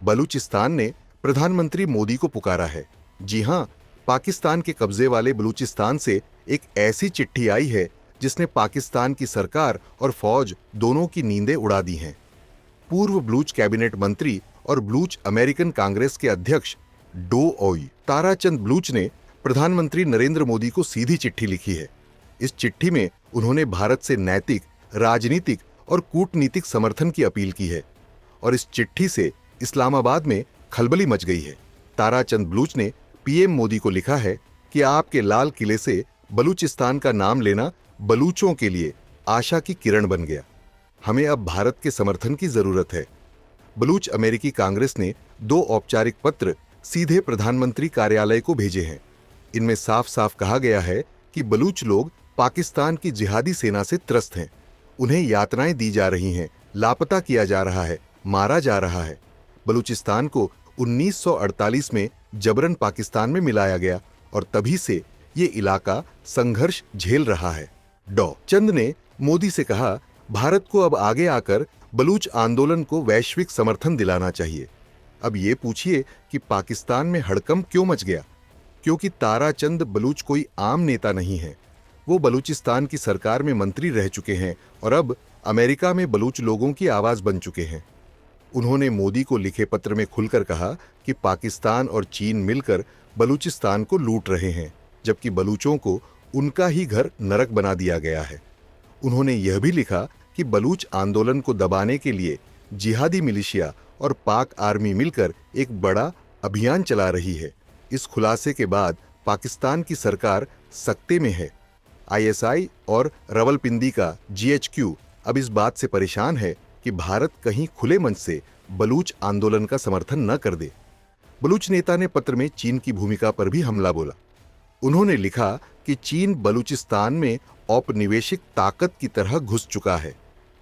बलूचिस्तान ने प्रधानमंत्री मोदी को पुकारा है। जी हां, पाकिस्तान के कब्जे वाले बलूचिस्तान से एक ऐसी चिट्ठी आई है जिसने पाकिस्तान की सरकार और फौज दोनों की नींदें उड़ा दी हैं। पूर्व बलूच कैबिनेट मंत्री और बलूच अमेरिकन कांग्रेस के अध्यक्ष डो ओई ताराचंद बलूच ने प्रधानमंत्री नरेंद्र मोदी को सीधी चिट्ठी लिखी है। इस चिट्ठी में उन्होंने भारत से नैतिक, राजनीतिक और कूटनीतिक समर्थन की अपील की है और इस चिट्ठी से इस्लामाबाद में खलबली मच गई है। ताराचंद बलूच ने पीएम मोदी को लिखा है कि आपके लाल किले से बलूचिस्तान का नाम लेना बलूचों के लिए आशा की किरण बन गया। हमें अब भारत के समर्थन की जरूरत है। बलूच अमेरिकी कांग्रेस ने 2 औपचारिक पत्र सीधे प्रधानमंत्री कार्यालय को भेजे हैं। इनमें साफ साफ कहा गया है कि बलूच लोग पाकिस्तान की जिहादी सेना से त्रस्त हैं। उन्हें यातनाएं दी जा रही हैं, लापता किया जा रहा है, मारा जा रहा है। बलूचिस्तान को 1948 में जबरन पाकिस्तान में मिलाया गया और तभी से ये इलाका संघर्ष झेल रहा है। डॉ चंद ने मोदी से कहा, भारत को अब आगे आकर बलूच आंदोलन को वैश्विक समर्थन दिलाना चाहिए। अब ये पूछिए कि पाकिस्तान में हड़कंप क्यों मच गया? क्योंकि ताराचंद बलूच कोई आम नेता नहीं है। वो बलूचिस्तान की सरकार में मंत्री रह चुके हैं और अब अमेरिका में बलूच लोगों की आवाज बन चुके हैं। उन्होंने मोदी को लिखे पत्र में खुलकर कहा कि पाकिस्तान और चीन मिलकर बलूचिस्तान को लूट रहे हैं, जबकि बलूचों को उनका ही घर नरक बना दिया गया है। उन्होंने यह भी लिखा कि बलूच आंदोलन को दबाने के लिए जिहादी मिलिशिया और पाक आर्मी मिलकर एक बड़ा अभियान चला रही है। इस खुलासे के बाद पाकिस्तान की सरकार सकते में है। आईएसआई और रावलपिंडी का जीएचक्यू अब इस बात से परेशान है कि भारत कहीं खुले मन से बलूच आंदोलन का समर्थन न कर दे। बलूच नेता ने पत्र में चीन की भूमिका पर भी हमला बोला। उन्होंने लिखा कि चीन बलूचिस्तान में औपनिवेशिक ताकत की तरह घुस चुका है।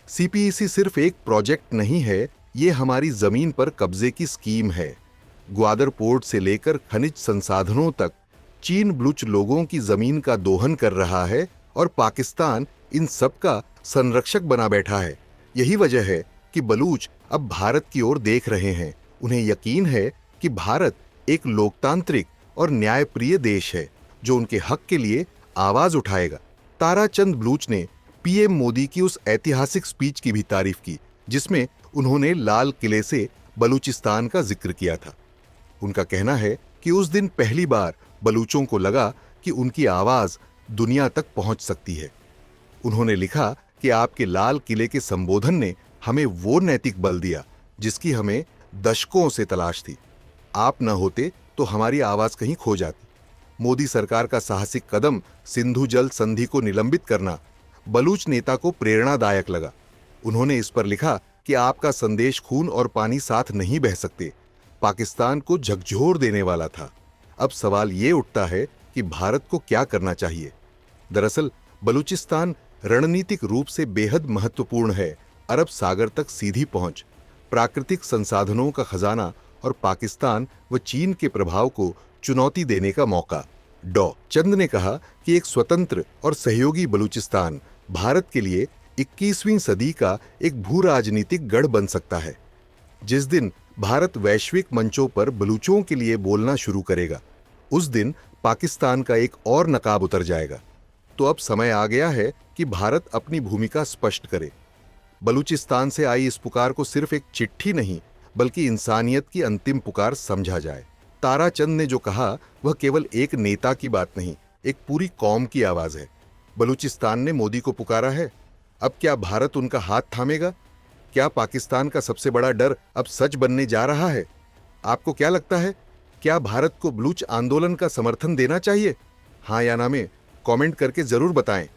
सीपीईसी सिर्फ एक प्रोजेक्ट नहीं है, ये हमारी जमीन पर कब्जे की स्कीम है। ग्वादर पोर्ट से लेकर खनिज संसाधनों तक चीन बलूच लोगों की जमीन का दोहन कर रहा है और पाकिस्तान इन सब का संरक्षक बना बैठा है। यही वजह है कि बलूच अब भारत की ओर देख रहे हैं। उन्हें यकीन है कि भारत एक लोकतांत्रिक और न्यायप्रिय देश है जो उनके हक के लिए आवाज उठाएगा। ताराचंद बलूच ने पीएम मोदी की उस ऐतिहासिक स्पीच की भी तारीफ की जिसमें उन्होंने लाल किले से बलूचिस्तान का जिक्र किया था। उनका कहना है कि उस दिन पहली बार बलूचों को लगा कि उनकी आवाज दुनिया तक पहुंच सकती है। उन्होंने लिखा कि आपके लाल किले के संबोधन ने हमें वो नैतिक बल दिया जिसकी हमें दशकों से तलाश थी। आप न होते तो हमारी आवाज कहीं खो जाती। मोदी सरकार का साहसिक कदम सिंधु जल संधि को निलंबित करना बलूच नेता को प्रेरणादायक लगा। उन्होंने इस पर लिखा कि आपका संदेश खून और पानी साथ नहीं बह सकते, पाकिस्तान को झकझोर देने वाला था। अब सवाल ये उठता है कि भारत को क्या करना चाहिए। दरअसल बलूचिस्तान रणनीतिक रूप से बेहद महत्वपूर्ण है। अरब सागर तक सीधी पहुंच, प्राकृतिक संसाधनों का खजाना और पाकिस्तान व चीन के प्रभाव को चुनौती देने का मौका। डॉ चंद ने कहा कि एक स्वतंत्र और सहयोगी बलूचिस्तान भारत के लिए 21वीं सदी का एक भू राजनीतिक गढ़ बन सकता है। जिस दिन भारत वैश्विक मंचों पर बलूचों के लिए बोलना शुरू करेगा, उस दिन पाकिस्तान का एक और नकाब उतर जाएगा। तो अब समय आ गया है कि भारत अपनी भूमिका स्पष्ट करे। बलूचिस्तान से आई इस पुकार को सिर्फ एक चिट्ठी नहीं बल्कि इंसानियत की अंतिम पुकार समझा जाए। ताराचंद ने जो कहा वह केवल एक नेता की बात नहीं, एक पूरी कौम की आवाज है। बलूचिस्तान ने मोदी को पुकारा है। अब क्या भारत उनका हाथ थामेगा? क्या पाकिस्तान का सबसे बड़ा डर अब सच बनने जा रहा है? आपको क्या लगता है, क्या भारत को बलूच आंदोलन का समर्थन देना चाहिए? हाँ या ना में कमेंट करके जरूर बताएं।